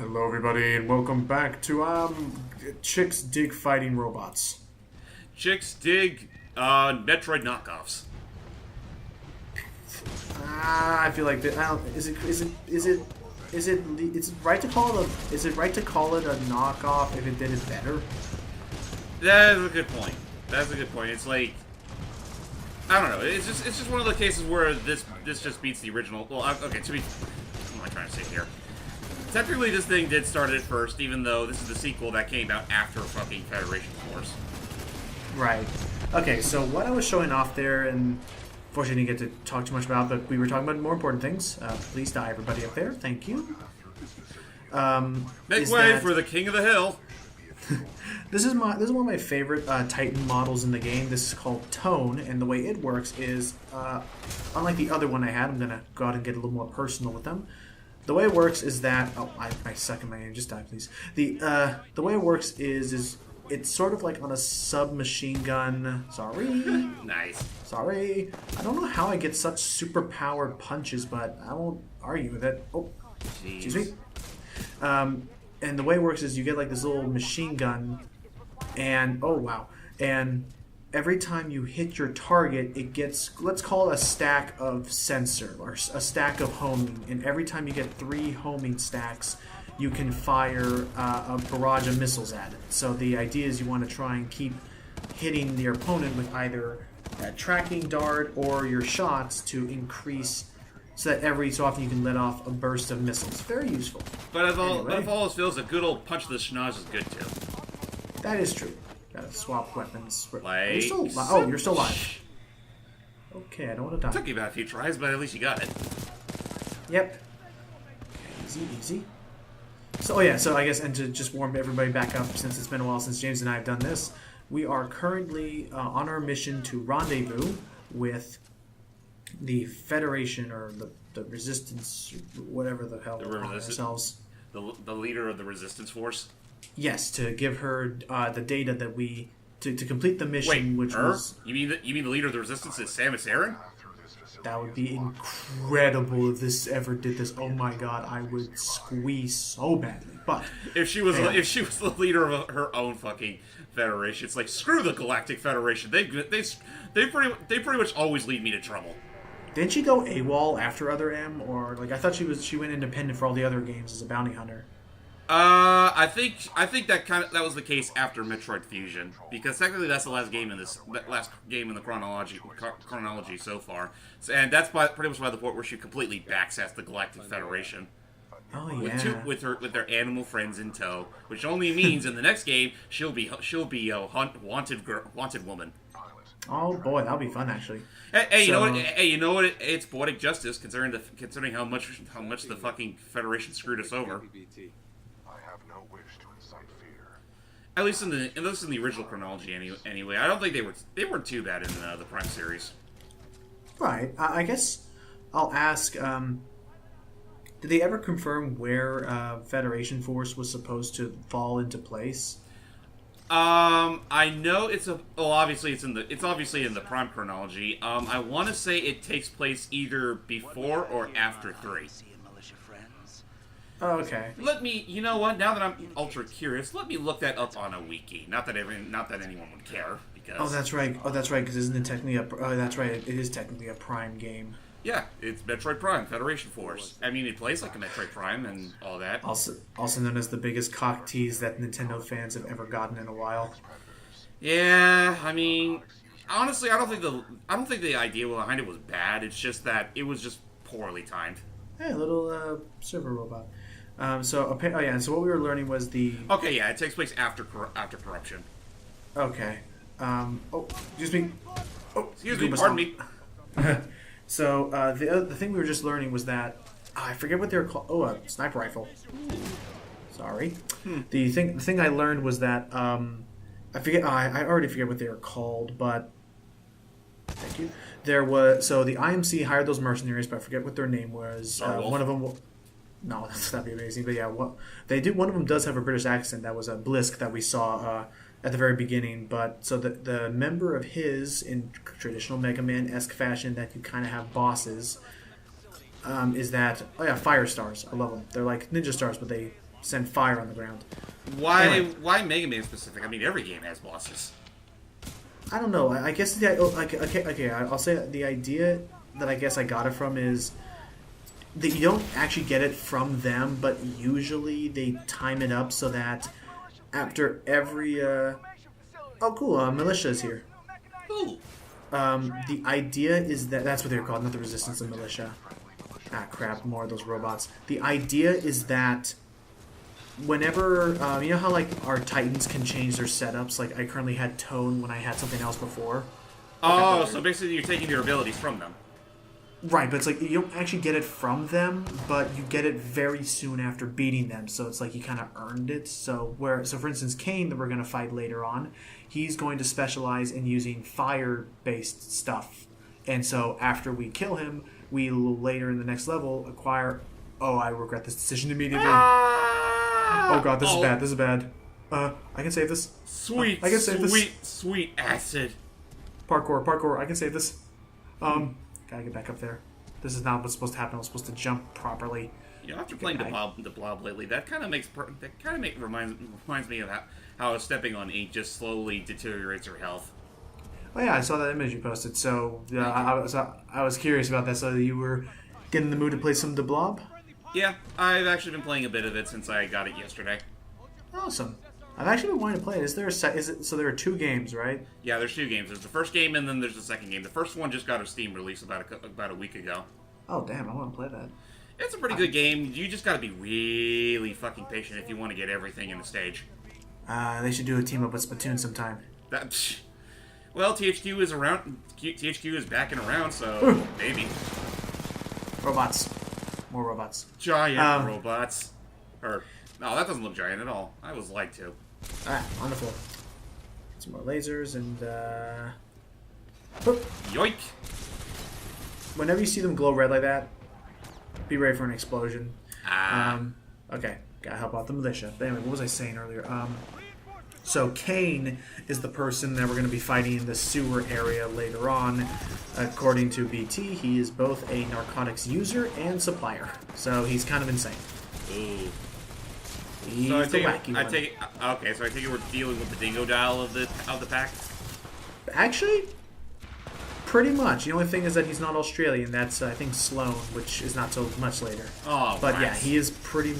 Hello, everybody, and welcome back to Chicks Dig Fighting Robots. Chicks dig Metroid knockoffs. I feel like I don't. Is it right to call it a? Is it right to call it a knockoff if it did it better? That is a good point. That's a good point. It's like I don't know. It's just one of the cases where this just beats the original. Well, okay. What am I trying to say here? Technically, this thing did start it first, even though this is the sequel that came out after fucking Federation Force. Right. Okay. So what I was showing off there, and fortunately didn't get to talk too much about, but we were talking about more important things. Please die, everybody up there. Thank you. Make way for the King of the Hill. This is one of my favorite Titan models in the game. This is called Tone, and the way it works is, unlike the other one I had, I'm gonna go out and get a little more personal with them. The way it works is that I suck in my name. Just die, please. The way it works is it's sort of like on a submachine gun. Sorry. Nice. Sorry. I don't know how I get such super powered punches, but I won't argue with it. Oh, Jeez. excuse me. And the way it works is you get like this little machine gun, and oh wow, and every time you hit your target, it gets, let's call it a stack of sensor or a stack of homing, and every time you get 3 homing stacks, you can fire a barrage of missiles at it. So the idea is you want to try and keep hitting your opponent with either a tracking dart or your shots to increase, so that every so often you can let off a burst of missiles. Very useful. But if all else fails, a good old punch to the schnoz is good too. That is true. Gotta swap weapons. Like, you're still oh, you're still alive. Okay, I don't want to die. Took you about a few tries, but at least you got it. Yep. Okay, easy, easy. So, oh yeah, so I guess, and to just warm everybody back up, since it's been a while since James and I have done this, we are currently on our mission to rendezvous with the Federation, or the Resistance, whatever the hell we're calling ourselves. The leader of the Resistance Force? Yes, to give her the data that we... To complete the mission, Wait, which her? was... You mean the leader of the Resistance is Samus Aran? That would be incredible if this ever did this. Oh my god, I would squeeze so badly. But if she was the leader of her own fucking federation, it's like screw the Galactic Federation. They pretty much always lead me to trouble. didn't she go AWOL after Other M, or like I thought she went independent for all the other games as a bounty hunter? I think that was the case after Metroid Fusion, because technically that's the last game in the chronology so far, and that's pretty much by the point where she completely backsassed the Galactic Federation. Oh yeah. With their animal friends in tow, which only means in the next game she'll be a wanted woman. Oh boy, that'll be fun actually. Hey, you know what? Hey, you know what? It's poetic justice considering how much the fucking Federation screwed us over. At least in the original chronology, anyway. I don't think they weren't too bad in the Prime series. Right. I guess I'll ask. Did they ever confirm where Federation Force was supposed to fall into place? I know obviously it's obviously in the Prime chronology. I want to say it takes place either before or after 3. Oh, okay. You know what? Now that I'm ultra curious, let me look that up on a wiki. Not that anyone would care, because... Oh, that's right. Because isn't it technically oh, that's right. It is technically a Prime game. Yeah, it's Metroid Prime, Federation Force. I mean, it plays like a Metroid Prime and all that. Also known as the biggest cock tease that Nintendo fans have ever gotten in a while. Yeah, I mean, honestly, I don't think the idea behind it was bad. It's just that it was just poorly timed. Hey, a little server robot. So what we were learning was the... Okay, yeah, it takes place after corruption. Okay. Oh, excuse me. Oh, excuse me, pardon me. So, the thing we were just learning was that... I forget what they're called. Oh, a sniper rifle. Sorry. The thing I learned was that... I forget... I already forget what they were called, but... Thank you. There was... So, the IMC hired those mercenaries, but I forget what their name was. One of them... No, that'd be amazing. But yeah, they do. One of them does have a British accent. That was a Blisk that we saw at the very beginning. But so the member of his, in traditional Mega Man-esque fashion, that you kind of have bosses, is that Fire Stars. I love them. They're like ninja stars, but they send fire on the ground. Why Mega Man specific? I mean, every game has bosses. I don't know. I guess okay. I'll say that the idea that I guess I got it from is that you don't actually get it from them, but usually they time it up so that after every oh cool, militia is here. Ooh. The idea is that that's what they're called, not the resistance, the militia. Ah crap, more of those robots. The idea is that whenever you know how like our Titans can change their setups, like I currently had Tone when I had something else before. Oh, so basically you're taking their abilities from them. Right, but it's like you don't actually get it from them, but you get it very soon after beating them. So it's like you kind of earned it. So for instance, Kane that we're going to fight later on, he's going to specialize in using fire-based stuff. And so after we kill him, we later in the next level acquire. Oh, I regret this decision immediately. Oh god, this is bad. This is bad. I can save this. Sweet, I can save this. Sweet acid. Parkour. I can save this. Gotta get back up there. This is not what's supposed to happen. I was supposed to jump properly. You know, after playing the blob lately, that kind of reminds me of how stepping on ink just slowly deteriorates your health. Oh yeah, I saw that image you posted. So I was curious about that. So you were getting in the mood to play some The Blob? Yeah, I've actually been playing a bit of it since I got it yesterday. Awesome. I've actually been wanting to play it. So there are 2 games, right? Yeah, there's 2 games. There's the first game and then there's the second game. The first one just got a Steam release about a week ago. Oh damn, I want to play that. It's a pretty good game. You just gotta be really fucking patient if you want to get everything in the stage. They should do a team up with Splatoon sometime. Well, THQ is around. THQ is back and around, so maybe. Robots. More robots. Giant robots. No, that doesn't look giant at all. I was lied to. Ah, on the floor. Some more lasers and Yoink! Whenever you see them glow red like that, be ready for an explosion. Okay, gotta help out the militia. But anyway, what was I saying earlier? So Kane is the person that we're going to be fighting in the sewer area later on. According to BT, he is both a narcotics user and supplier. So he's kind of insane. Ooh. He's so the wacky one. Okay, so I take it we're dealing with the dingo dial of the pack? Actually, pretty much. The only thing is that he's not Australian. That's, I think, Sloan, which is not so much later. Oh, but yeah, he is pretty...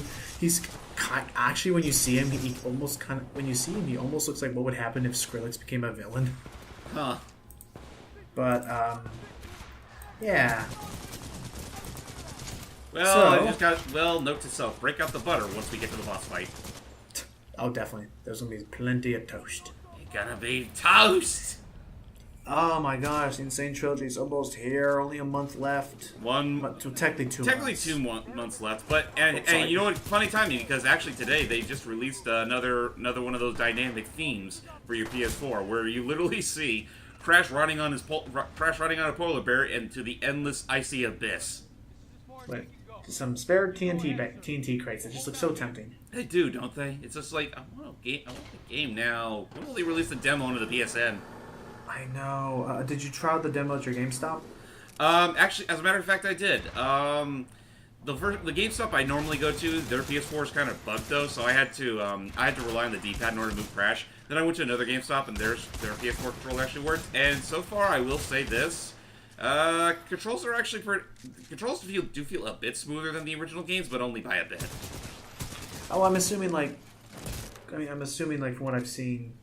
Actually, when you see him, he almost looks like what would happen if Skrillex became a villain. Huh. But, yeah. Well, note to self, break out the butter once we get to the boss fight. Oh, definitely. There's gonna be plenty of toast. It's gonna be toast! Oh my gosh, the Insane Trilogy's almost here. Only a month left. Technically 2 months. Technically 2 months left, but and you know what? Funny timing, because actually today they just released another one of those dynamic themes for your PS4, where you literally see Crash riding on a polar bear into the endless icy abyss. Wait, some spare TNT crates that just look so tempting. They do, don't they? It's just like I want the game now. When will they release the demo onto the PSN? I know. Did you try out the demo at your GameStop? Actually, as a matter of fact, I did. The GameStop I normally go to, their PS4 is kind of bugged though, so I had to rely on the D-pad in order to move Crash. Then I went to another GameStop, and their PS4 controller actually worked. And so far, I will say this: controls are actually do feel a bit smoother than the original games, but only by a bit. Oh, I'm assuming from what I've seen,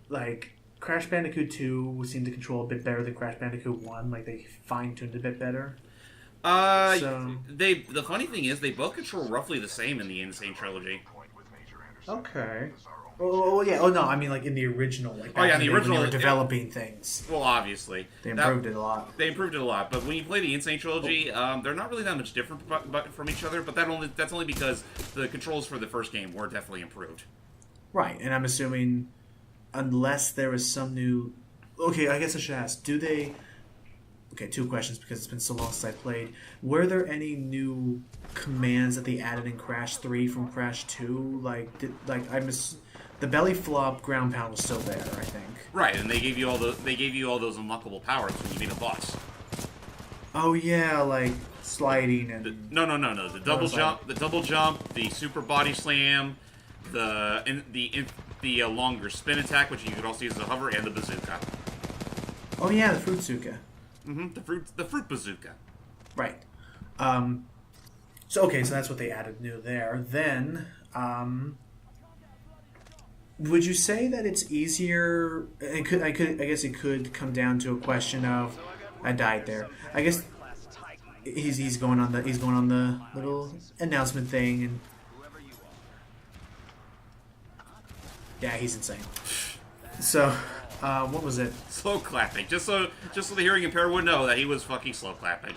like. Crash Bandicoot 2 seemed to control a bit better than Crash Bandicoot 1. Like, they fine-tuned a bit better. The funny thing is, they both control roughly the same in the Insane Trilogy. Okay. Oh, yeah. Oh, no, I mean, like, in the original. Like, in the original. When they were developing things. Well, obviously. They improved it a lot. They improved it a lot. But when you play the Insane Trilogy, they're not really that much different from each other, but that's only because the controls for the first game were definitely improved. Right, and I'm assuming... Unless there was some new... Okay, I guess I should ask. Do they... Okay, 2 questions because it's been so long since I played. Were there any new commands that they added in Crash 3 from Crash 2? The belly flop ground pound was still there, I think. Right, and they gave you all those unlockable powers when you beat a boss. Oh yeah, like sliding and No. The double jump, the super body slam, the longer spin attack, which you could also use as a hover, and the bazooka. Oh yeah, the fruitsuka. The fruit bazooka. Right. So that's what they added new there. Then, would you say that it's easier? I guess it could come down to a question of, I died there. I guess he's going on the little announcement thing, and yeah, he's insane. So, what was it? Slow clapping, just so the hearing impaired would know that he was fucking slow clapping.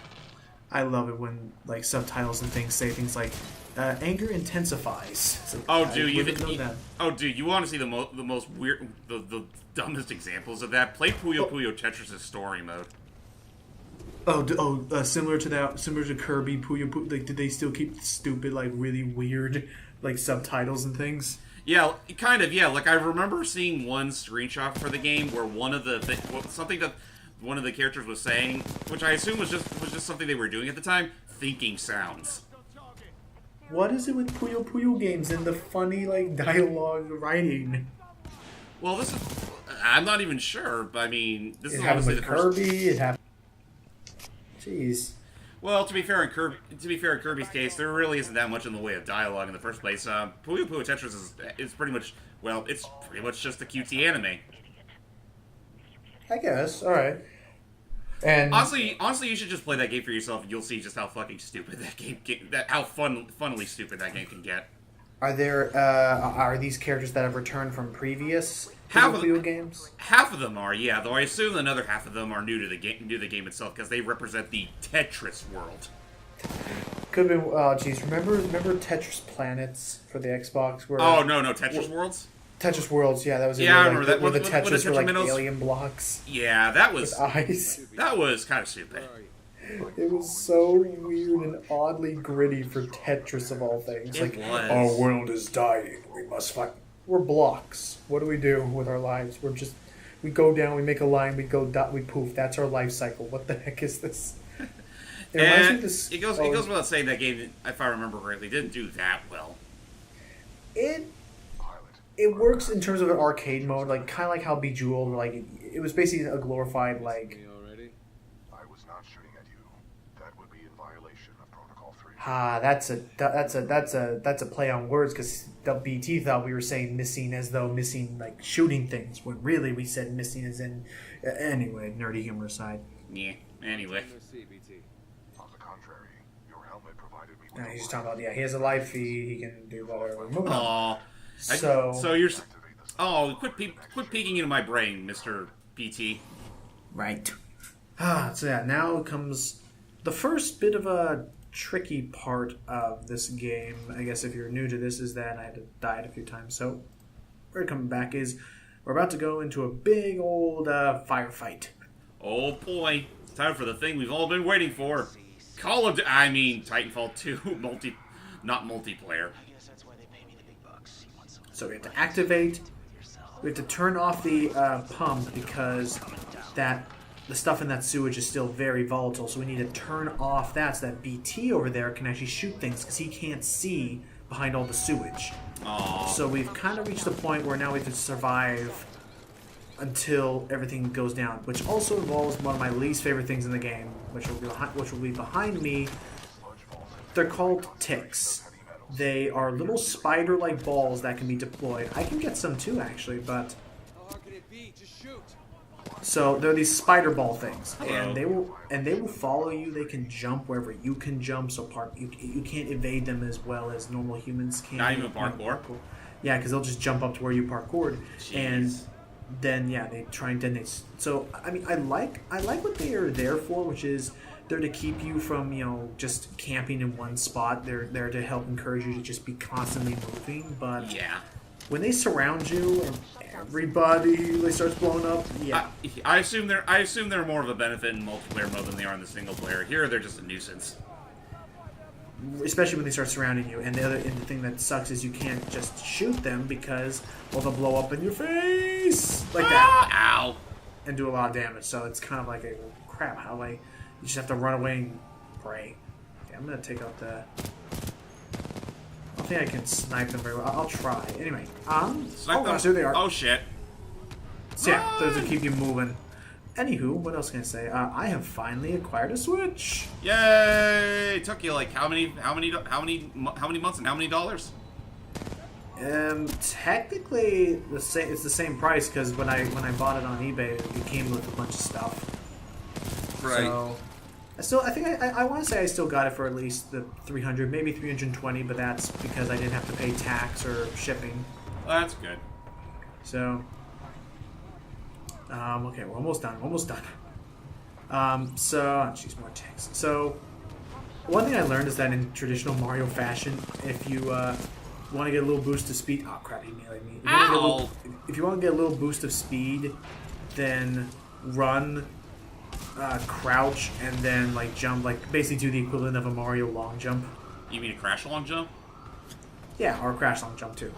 I love it when like subtitles and things say things like anger intensifies. So, dude, you want to see the most weird, the dumbest examples of that? Play Puyo Puyo Tetris' story mode. Similar to Kirby Puyo Puyo. Like, did they still keep stupid, like really weird, like subtitles and things? Yeah, kind of. Yeah, like I remember seeing one screenshot for the game where one of something that one of the characters was saying, which I assume was just something they were doing at the time, thinking sounds. What is it with Puyo Puyo games and the funny like dialogue writing? Well, I'm not even sure, but I mean, this is obviously the Kirby. It happened. Jeez. Well, to be fair, in Kirby's case, there really isn't that much in the way of dialogue in the first place. Puyo Puyo Tetris is pretty much, well, it's pretty much just a QT anime. I guess. All right. And honestly, you should just play that game for yourself, and you'll see just how fucking stupid that game, how funnily stupid that game can get. Are these characters that have returned from previous Puyo games? Half of them are, yeah. Though I assume another half of them are new to the game itself because they represent the Tetris world. Could have been. Oh, jeez. Remember Tetris Planets for the Xbox? Where, no, Tetris Worlds. Tetris Worlds, yeah, that was. Yeah, I remember that. Where the Tetris were like alien blocks. Yeah, that was. With eyes. That was kind of stupid. It was so weird and oddly gritty for Tetris of all things. It was. Our world is dying. We must fight. We're blocks. What do we do with our lives? We go down, we make a line, we go dot, we poof. That's our life cycle. What the heck is this? It goes without saying that game, if I remember correctly, didn't do that well. It works in terms of an arcade mode, like kind of like how Bejeweled, like it was basically a glorified like. I was not shooting at you. That would be in violation of Protocol 3. That's a play on words because the BT thought we were saying missing as though missing like shooting things when really we said missing as in anyway, nerdy humor aside. Yeah. Anyway. On the contrary, your helmet provided me with He's just talking about he has a life feed, he can do whatever. Moving on. Quit peeking into my brain, Mr. PT. Right. Now comes the first bit of a tricky part of this game. I guess if you're new to this, is that I had to die a few times. So where we're coming back is we're about to go into a big old firefight. Oh boy, it's time for the thing we've all been waiting for. Titanfall 2 not multiplayer. So we have to activate. We have to turn off the pump because the stuff in that sewage is still very volatile. So we need to turn off that so that BT over there can actually shoot things because he can't see behind all the sewage. Aww. So we've kind of reached the point where now we have to survive until everything goes down, which also involves one of my least favorite things in the game, which will be behind me. They're called ticks. They are little spider-like balls that can be deployed. I can get some too, actually, but... So they're these spider ball things, and they will follow you. They can jump wherever you can jump, so you can't evade them as well as normal humans can. Not even parkour. Yeah, because they'll just jump up to where you parkoured, Jeez. And then they try and detonate. So I mean, I like what they are there for, which is they're to keep you from just camping in one spot. They're there to help encourage you to just be constantly moving. But yeah, when they surround you and everybody starts blowing up, yeah. I assume they're more of a benefit in multiplayer mode than they are in the single player. Here, they're just a nuisance. Especially when they start surrounding you, and the thing that sucks is you can't just shoot them because they'll blow up in your face like that, ow, and do a lot of damage. So it's kind of like crap. You just have to run away and pray. I'm gonna take out the... I don't think I can snipe them very well. I'll try. Anyway, Snipe oh them. gosh, there they are. Oh shit. So yeah, those will keep you moving. Anywho, what else can I say? I have finally acquired a Switch. Yay! It took you like how many months and how many dollars? Technically, it's the same price because when I bought it on eBay, it came with a bunch of stuff. Right. So I think I want to say I still got it for at least the 300, maybe 320, but that's because I didn't have to pay tax or shipping. Well, that's good. So, okay, we're almost done. Jeez, more text. So, one thing I learned is that in traditional Mario fashion, if you want to get a little boost of speed, oh crap, he melee me. If you want to get a little boost of speed, then run, crouch, and then like jump, like basically do the equivalent of a Mario long jump. You mean a crash long jump? Yeah, or a crash long jump too.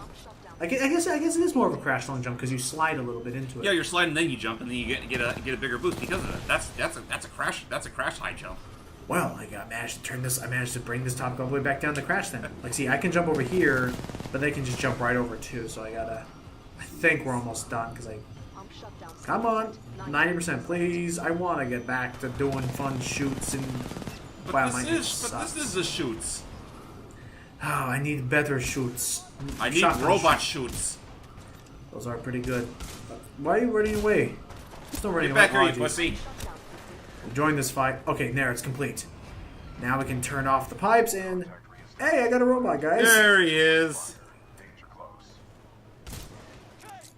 I guess it is more of a crash long jump because you slide a little bit into it. Yeah, you're sliding, then you jump, and then you get a bigger boost because of it. That's a crash high jump. Well, I managed to bring this topic all the way back down to crash then. Like, see, I can jump over here, but they can just jump right over too. So I think we're almost done because come on, 90%, please. I want to get back to doing fun shoots and. But this is the shoots. Oh, I need better shoots. I need robot shoots. Those are pretty good. Why are you running away? Still running away. Get back here, you pussy. Join this fight. Okay, there, it's complete. Now we can turn off the pipes and... Hey, I got a robot, guys. There he is.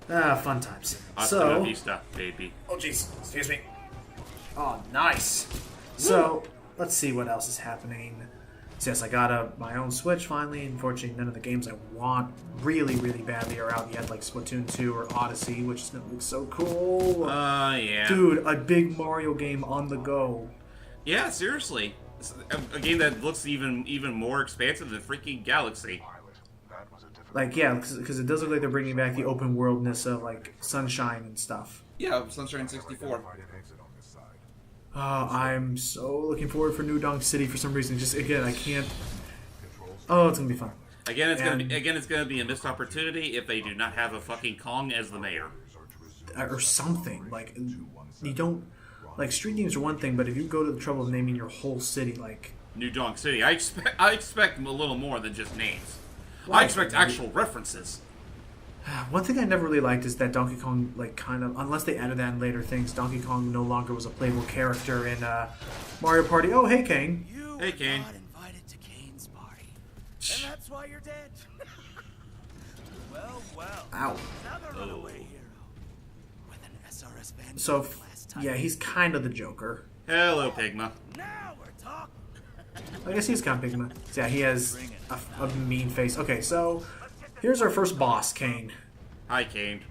Fun times. Hasta la vista, baby. Oh, jeez. Excuse me. Oh, nice. So, let's see what else is happening. So, yes, I got my own Switch finally. Unfortunately, none of the games I want really, really badly are out yet, like Splatoon 2 or Odyssey, which is going to look so cool. Yeah. Dude, a big Mario game on the go. Yeah, seriously. A game that looks even more expansive than freaking Galaxy. Like, yeah, because it does look like they're bringing back the open worldness of, like, Sunshine and stuff. Yeah, Sunshine 64. Oh, I'm so looking forward for New Donk City for some reason. Just, again, I can't... Oh, it's going to be fun. Again, it's gonna be a missed opportunity if they do not have a fucking Kong as the mayor. Or something. Like, you don't... Like, street names are one thing, but if you go to the trouble of naming your whole city, like... New Donk City. I expect a little more than just names. Right. I expect actual references. One thing I never really liked is that Donkey Kong, like, kind of... Unless they added that in later things, Donkey Kong no longer was a playable character in Mario Party. Oh, hey, Kane. Hey, Kane. Got invited to Kane's party. And that's why you're dead. Well. Ow. Another runaway hero. With an SRS van. So, yeah, he's kind of the Joker. Hello, Pigma. Now we're talking. I guess he's kind of Pigma. So, yeah, he has a mean face. Okay, so here's our first boss, Kane. Hi, Kane.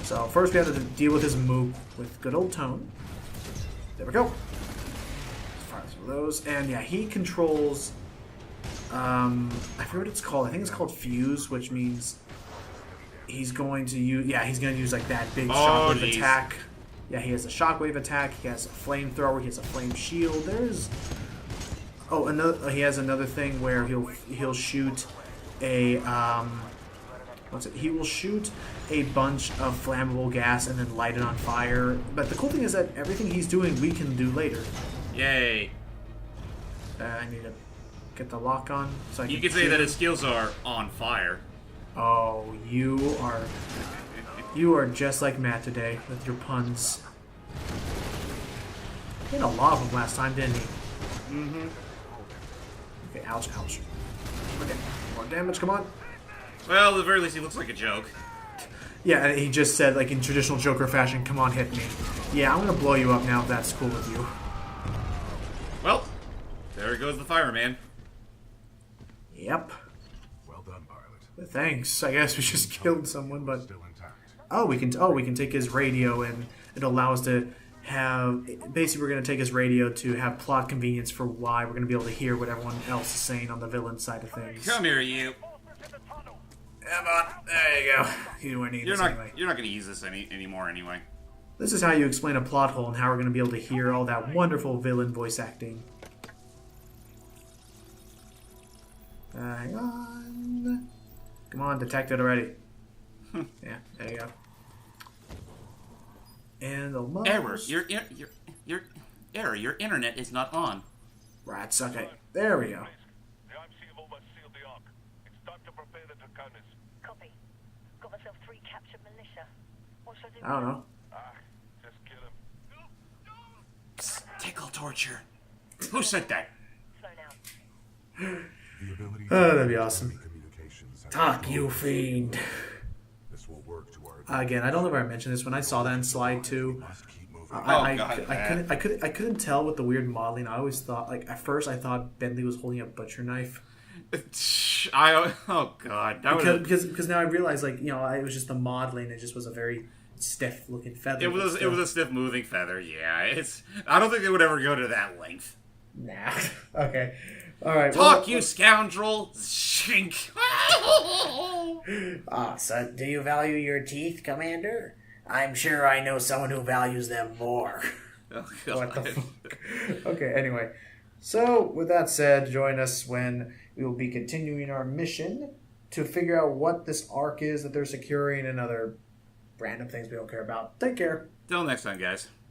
So first we have to deal with his mook with good old tone. There we go. Fire through those, and yeah, he controls. I forget what it's called. I think it's called Fuse, which means he's going to use. Yeah, he's going to use like that big shockwave attack. Yeah, he has a shockwave attack. He has a flamethrower. He has a flame shield. There's. Oh, another. He has another thing where he'll shoot a. What's it? He will shoot a bunch of flammable gas and then light it on fire. But the cool thing is that everything he's doing, we can do later. Yay! I need to get the lock on so I can. You could say that his skills are on fire. Oh, you are just like Matt today with your puns. He had a lot of them last time, didn't he? Mm-hmm. Okay, ouch. Okay, more damage, come on. Well, at the very least, he looks like a joke. Yeah, and he just said, like in traditional Joker fashion, come on, hit me. Yeah, I'm gonna blow you up now if that's cool with you. Well, there goes the fireman. Yep. Well done, pilot. Thanks. I guess we just killed someone, but Still intact. we can take his radio and it'll allow us to have basically we're gonna take his radio to have plot convenience for why we're gonna be able to hear what everyone else is saying on the villain side of things. Come here, you. Come on, there you go. You don't need this anyway. You're not going to use this anymore anyway. This is how you explain a plot hole and how we're going to be able to hear all that wonderful villain voice acting. Hang on. Come on, detected already. Yeah, there you go. And almost... Error. Your error. Your internet is not on. Rats, okay. There we go. The IMC have almost sealed the Ark. It's time to prepare the Draconis. Copy. Got myself 3 captured militia. What should I do? I don't know. Just kill him. Psst, tickle torture. Who said that? Slow down. The ability Oh, that'd be awesome. communications. Talk, you fiend. This will work to our Again, I don't know if I mentioned this when I saw that in slide 2. must keep moving. I couldn't tell with the weird modeling. I always thought, like, at first I thought Bentley was holding a butcher knife. Oh god, that was Because now I realize, like, you know, it was just the modeling. It just was a very stiff looking feather. it was a stiff moving feather. Yeah, I don't think they would ever go to that length. Nah. Okay. All right. Talk, you scoundrel! Shink. So do you value your teeth, Commander? I'm sure I know someone who values them more. Oh, What the God. fuck? Okay, anyway. So, with that said, join us when we will be continuing our mission to figure out what this arc is that they're securing and other random things we don't care about. Take care. Till next time, guys.